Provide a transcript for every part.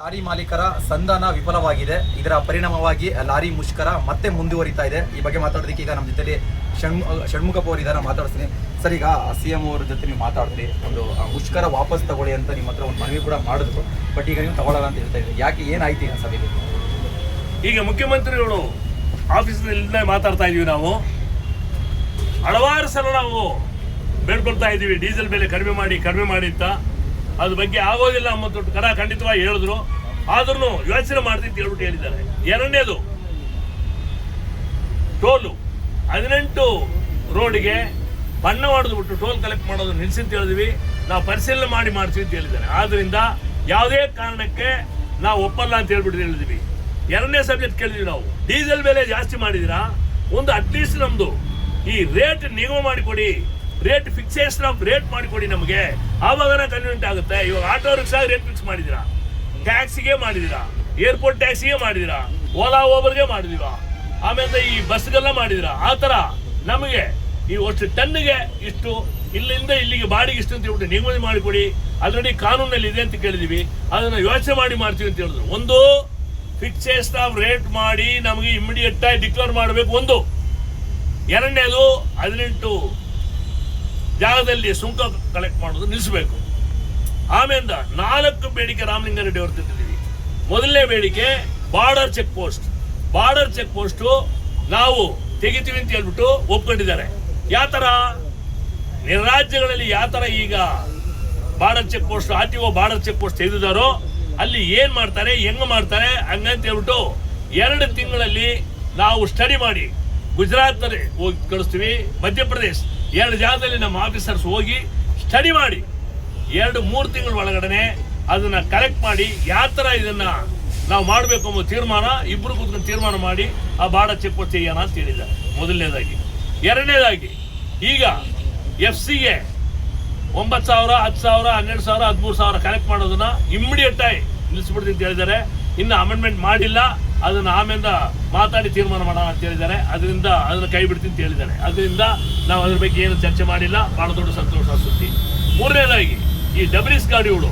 Lorry ಮಾಲೀಕರ ಸಂಧಾನ ವಿಫಲವಾಗಿದೆ. ಇದರ ಪರಿಣಾಮವಾಗಿ ಲಾರಿ ಮುಷ್ಕರ ಮತ್ತೆ ಮುಂದುವರಿತಾ ಇದೆ. ಈ ಬಗ್ಗೆ ಮಾತಾಡೋದಕ್ಕೆ ಈಗ ನಮ್ಮ ಜೊತೆಲಿ ಷಣ್ಮುಖಪ್ಪ ಅವರು ಇದ್ದಾರೆ, ಮಾತಾಡ್ತೀನಿ. ಸರ್, ಈಗ CM ಅವ್ರ ಜೊತೆ ನೀವು ಮಾತಾಡ್ತೀರಿ, ಒಂದು ಮುಷ್ಕರ ವಾಪಸ್ ತಗೊಳ್ಳಿ ಅಂತ ನಿಮ್ಮ ಹತ್ರ ಒಂದು ಮನವಿ ಕೂಡ ಮಾಡಿದ್ರು. ಬಟ್ ಈಗ ನೀವು ತಗೊಳ್ಳಲ್ಲ ಅಂತ ಹೇಳ್ತಾ ಇದ್ದೀರಿ. ಯಾಕೆ, ಏನಾಯ್ತು ಈಗ ಸಭೆಗೆ? ಈಗ ಮುಖ್ಯಮಂತ್ರಿಗಳು ಆಫೀಸ್ನಲ್ಲಿ ಮಾತಾಡ್ತಾ ಇದೀವಿ. ನಾವು ಹಲವಾರು ಸಲ ನಾವು ಬೇಡ್ಕೊಳ್ತಾ ಇದ್ದೀವಿ, ಡೀಸೆಲ್ ಬೆಲೆ ಕಡಿಮೆ ಮಾಡಿ ಅಂತ. ಅದ್ರ ಬಗ್ಗೆ ಆಗೋದಿಲ್ಲ ಮತ್ತು ಖಂಡಿತವಾಗಿ ಹೇಳಿದ್ರು. ಆದ್ರೂ ಯೋಚನೆ ಮಾಡ್ತಿತ್ತು ಹೇಳ್ಬಿಟ್ಟು ಹೇಳಿದ್ದಾರೆ. ಎರಡನೇದು ಟೋಲು 18 ರೋಡ್ಗೆ ಬಣ್ಣ ಹೊಡೆದ್ಬಿಟ್ಟು ಟೋಲ್ ಕಲೆಕ್ಟ್ ಮಾಡೋದು ನಿಲ್ಸಿ ಅಂತ ಹೇಳಿದ್ವಿ. ನಾವು ಪರಿಶೀಲನೆ ಮಾಡ್ತೀವಿ ಅಂತ ಹೇಳಿದ್ದಾರೆ. ಆದ್ರಿಂದ ಯಾವುದೇ ಕಾರಣಕ್ಕೆ ನಾವು ಒಪ್ಪಲ್ಲ ಅಂತ ಹೇಳ್ಬಿಟ್ಟು ಹೇಳಿದ್ವಿ. ಎರಡನೇ ಸಬ್ಜೆಕ್ಟ್ ಕೇಳಿದ್ವಿ ನಾವು, ಡೀಸೆಲ್ ಬೆಲೆ ಜಾಸ್ತಿ ಮಾಡಿದಿರಾ, ಒಂದು ಅಟ್ಲೀಸ್ಟ್ ನಮ್ದು ಈ ರೇಟ್ ನಿಗಮ ಮಾಡಿಕೊಡಿ, ರೇಟ್ ಫಿಕ್ಸೇಷನ್ ಆಫ್ ರೇಟ್ ಮಾಡಿಕೊಡಿ ನಮಗೆ, ಆವಾಗನೇ ಕನ್ವೀನಿಯಂಟ್ ಆಗುತ್ತೆ. ಇವಾಗ ಆಟೋ ರಿಕ್ಷಾ ರೇಟ್ ಫಿಕ್ಸ್ ಮಾಡಿದಿರಾ, ಟ್ಯಾಕ್ಸಿಗೆ ಮಾಡಿದಿರಾ, ಏರ್ಪೋರ್ಟ್ ಟ್ಯಾಕ್ಸಿಗೆ ಮಾಡಿದಿರಾ, ಓಲಾ ಓಬರ್ಗೆ ಮಾಡಿದಿರಾ, ಆಮೇಲೆ ಈ ಬಸ್ಗೆಲ್ಲ ಮಾಡಿದಿರಾ. ಆ ಥರ ನಮಗೆ ಈ ಅಷ್ಟು ಟನ್ನಿಗೆ ಇಷ್ಟು, ಇಲ್ಲಿಂದ ಇಲ್ಲಿಗೆ ಬಾಡಿಗೆ ಇಷ್ಟು ಅಂತ ಹೇಳ್ಬಿಟ್ಟು ನಿಗಮನ ಮಾಡಿಕೊಡಿ, ಆಲ್ರೆಡಿ ಕಾನೂನಲ್ಲಿ ಇದೆ ಅಂತ ಕೇಳಿದೀವಿ. ಅದನ್ನು ಯೋಚನೆ ಮಾಡ್ತೀವಿ ಅಂತ ಹೇಳಿದ್ರು. ಒಂದು ಫಿಕ್ಸೇಷನ್ ಆಫ್ ರೇಟ್ ಮಾಡಿ ನಮಗೆ ಇಮಿಡಿಯೇಟ್ ಆಗಿ ಡಿಕ್ಲೇರ್ ಮಾಡಬೇಕು ಒಂದು. ಎರಡನೇದು 18 ಜಾಗದಲ್ಲಿ ಸುಂಕ ಕಲೆಕ್ಟ್ ಮಾಡೋದು ನಿಲ್ಲಿಸಬೇಕು. ಆಮೇಲೆ 4 ಬೇಡಿಕೆ ರಾಮಲಿಂಗಾರೆಡ್ಡಿ ಅವರು ತಿಂತಿದ್ದೀವಿ. ಮೊದಲನೇ ಬೇಡಿಕೆ ಬಾರ್ಡರ್ ಚೆಕ್ ಪೋಸ್ಟ್ ನಾವು ತೆಗಿತೀವಿ ಅಂತ ಹೇಳ್ಬಿಟ್ಟು ಒಪ್ಕೊಂಡಿದ್ದಾರೆ. ಯಾವ ತರ ರಾಜ್ಯಗಳಲ್ಲಿ ಯಾವ ತರ ಈಗ border check post, RTO border check post ತೆಗೆದಿದ್ದಾರೋ ಅಲ್ಲಿ ಏನ್ ಮಾಡ್ತಾರೆ, ಹೆಂಗ್ ಮಾಡ್ತಾರೆ ಹಂಗಂತ ಹೇಳ್ಬಿಟ್ಟು 2 ತಿಂಗಳಲ್ಲಿ ನಾವು ಸ್ಟಡಿ ಮಾಡಿ ಗುಜರಾತ್ ಹೋಗಿ ಕಳಿಸ್ತೀವಿ, ಮಧ್ಯಪ್ರದೇಶ್ 2 ಜಾಗದಲ್ಲಿ ನಮ್ಮ ಆಫೀಸರ್ಸ್ ಹೋಗಿ ಸ್ಟಡಿ ಮಾಡಿ 2-3 ತಿಂಗಳ ಒಳಗಡೆ ಅದನ್ನ ಕಲೆಕ್ಟ್ ಮಾಡಿ ಯಾವ ತರ ಇದನ್ನ ನಾವು ಮಾಡಬೇಕು ಅನ್ನೋ ತೀರ್ಮಾನ ಇಬ್ರು ಕೂತ್ಕೊಂಡು ತೀರ್ಮಾನ ಮಾಡಿ ಆ ಬಾರ್ಡರ್ ಚೆಕ್ ಪೋಸ್ಟ್ ತೆಗಿಯೋಣ ಅಂತ ಹೇಳಿದ್ದಾರೆ. ಮೊದಲನೇದಾಗಿ. ಎರಡನೇದಾಗಿ ಈಗ FC-ಗೆ 9,000, 10,000, 12,000, 13,000 ಕಲೆಕ್ಟ್ ಮಾಡೋದನ್ನ ಇಮ್ಮಿಡಿಯೇಟ್ ಆಗಿ ನಿಲ್ಲಿಸ್ಬಿಡ್ತೀನಿ ಅಂತ ಹೇಳಿದ್ದಾರೆ. ಇನ್ನು ಅಮೆಂಡ್ಮೆಂಟ್ ಮಾಡಿಲ್ಲ, ಅದನ್ನ ಆಮೇಲೆ ಮಾತಾಡಿ ತೀರ್ಮಾನ ಮಾಡೋಣ ಅಂತ ಹೇಳಿದ್ದಾರೆ. ಅದರಿಂದ ಅದನ್ನ ಕೈ ಬಿಡ್ತೀನಿ ಅಂತ ಹೇಳಿದ್ದಾರೆ. ಅದರಿಂದ ನಾವು ಅದ್ರ ಬಗ್ಗೆ ಏನು ಚರ್ಚೆ ಮಾಡಿಲ್ಲ. ಬಹಳ ದೊಡ್ಡ ಸಂತೋಷ ಸುದ್ದಿ. ಮೂರನೇದಾಗಿ ಈ ಡಬ್ರೀಸ್ ಗಾಡಿಗಳು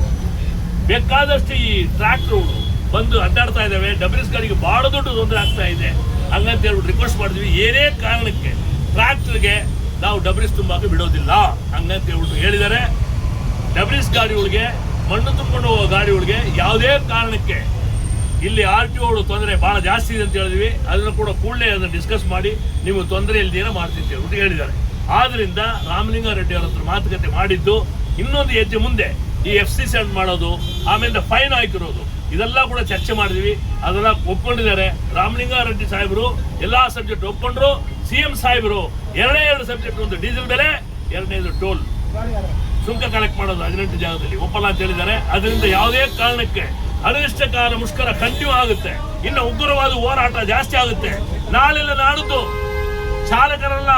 ಬೇಕಾದಷ್ಟು ಈ ಟ್ರ್ಯಾಕ್ಟರ್ಗಳು ಬಂದು ಅಡ್ಡಾಡ್ತಾ ಇದ್ದಾವೆ. ಡಬ್ರೀಸ್ ಗಾಡಿಗೆ ಬಹಳ ದೊಡ್ಡ ತೊಂದರೆ ಆಗ್ತಾ ಇದೆ. ಹಂಗಂತ ಹೇಳ್ಬಿಟ್ಟು ರಿಕ್ವೆಸ್ಟ್ ಮಾಡಿದ್ವಿ, ಏನೇ ಕಾರಣಕ್ಕೆ ಟ್ರ್ಯಾಕ್ಟರ್ಗೆ ನಾವು ಡಬ್ರೀಸ್ ತುಂಬಾಕ ಬಿಡೋದಿಲ್ಲ ಹಂಗಂತ ಹೇಳ್ಬಿಟ್ಟು ಹೇಳಿದ್ದಾರೆ. ಡಬ್ರೀಸ್ ಗಾಡಿಗಳಿಗೆ, ಮಣ್ಣು ತುಂಬಿಕೊಂಡು ಹೋಗೋ ಗಾಡಿಗಳಿಗೆ ಯಾವುದೇ ಕಾರಣಕ್ಕೆ ಇಲ್ಲಿ RTO ತೊಂದರೆ ಬಹಳ ಜಾಸ್ತಿ ಇದೆ ಅಂತ ಹೇಳಿದ್ವಿ. ಅದನ್ನು ಕೂಡ ಕೂಡಲೇ ಅದನ್ನು ಡಿಸ್ಕಸ್ ಮಾಡಿ ನೀವು ತೊಂದರೆ ಇಲ್ದೇನೋ ಮಾಡ್ತೀನಿ ಅಂತ ಹೇಳ್ಬಿಟ್ಟು ಹೇಳಿದ್ದಾರೆ. ಆದ್ರಿಂದ ರಾಮಲಿಂಗಾರೆಡ್ಡಿ ಅವರ ಹತ್ರ ಮಾತುಕತೆ ಮಾಡಿದ್ದು ಇನ್ನೊಂದು ಹೆಜ್ಜೆ ಮುಂದೆ ಈ FC ಸೆಂಡ್ ಮಾಡೋದು, ಆಮೇಲೆ ಫೈನ್ ಹಾಕಿರೋದು, ಇದೆಲ್ಲ ಕೂಡ ಚರ್ಚೆ ಮಾಡಿದ್ವಿ. ಅದೆಲ್ಲ ಒಪ್ಕೊಂಡಿದ್ದಾರೆ. ರಾಮಲಿಂಗಾರೆಡ್ಡಿ ಸಾಹೇಬರು ಎಲ್ಲಾ ಸಬ್ಜೆಕ್ಟ್ ಒಪ್ಕೊಂಡ್ರು. CM ಸಾಹೇಬರು 2 ಸಬ್ಜೆಕ್ಟ್, ಒಂದು ಡೀಸೆಲ್ ಬೆಲೆ, ಎರಡನೇದು ಟೋಲ್ ಸುಂಕ ಕಲೆಕ್ಟ್ ಮಾಡೋದು 18 ಜಾಗದಲ್ಲಿ ಒಪ್ಪಲ್ಲ ಅಂತ ಹೇಳಿದ್ದಾರೆ. ಅದರಿಂದ ಯಾವುದೇ ಕಾರಣಕ್ಕೆ ಅನಿಷ್ಟಕಾಲ ಮುಷ್ಕರ ಕಂಟಿನ್ಯೂ ಆಗುತ್ತೆ. ಇನ್ನು ಉಗ್ರವಾದ ಹೋರಾಟ ಜಾಸ್ತಿ ಆಗುತ್ತೆ. ನಾಳೆಲ್ಲ ನಾಡಿದ್ದು ಚಾಲಕರೆಲ್ಲ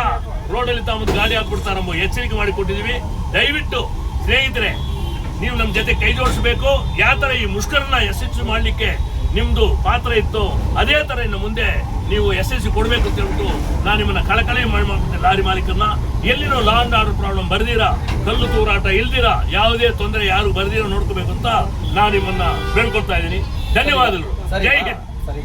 ರೋಡಲ್ಲಿ ತಾಮದು ಗಾಡಿ ಹಾಕ್ಬಿಡ್ತಾರೆಂಬ ಎಚ್ಚರಿಕೆ ಮಾಡಿಕೊಟ್ಟಿದ್ದೀವಿ. ದಯವಿಟ್ಟು ಸ್ನೇಹಿತರೆ, ನೀವು ನಮ್ಮ ಜೊತೆ ಕೈ ಜೋಡಿಸಬೇಕು. ಯಾವ ತರ ಈ ಮುಷ್ಕರನ ಯಶಸ್ವಿ ಮಾಡಲಿಕ್ಕೆ ನಿಮ್ದು ಪಾತ್ರ ಇತ್ತು, ಅದೇ ತರ ಇನ್ನು ಮುಂದೆ ನೀವು ಯಶಸ್ವಿ ಕೊಡ್ಬೇಕು ಅಂತ ಹೇಳ್ಬಿಟ್ಟು ನಾನು ನಿಮ್ಮನ್ನ ಕಳಕಳಿ ಮಾಡ್ತೀನಿ. ಲಾರಿ ಮಾಲೀಕರನ್ನ ಎಲ್ಲಿನೋ ಲಾ ಅಂಡ್ ಆರ್ಡರ್ ಪ್ರಾಬ್ಲಮ್ ಬರ್ದಿರಾ, ಕಲ್ಲು ತೂರಾಟ ಇಲ್ದಿರಾ, ಯಾವುದೇ ತೊಂದರೆ ಯಾರು ಬರ್ದಿರೋ ನೋಡ್ಕೋಬೇಕು ಅಂತ ನಾನು ನಿಮ್ಮನ್ನ ಬೇಡ್ಕೊಳ್ತಾ ಇದ್ದೀನಿ. ಧನ್ಯವಾದಗಳು. ಜೈ ಹಿಂದ್.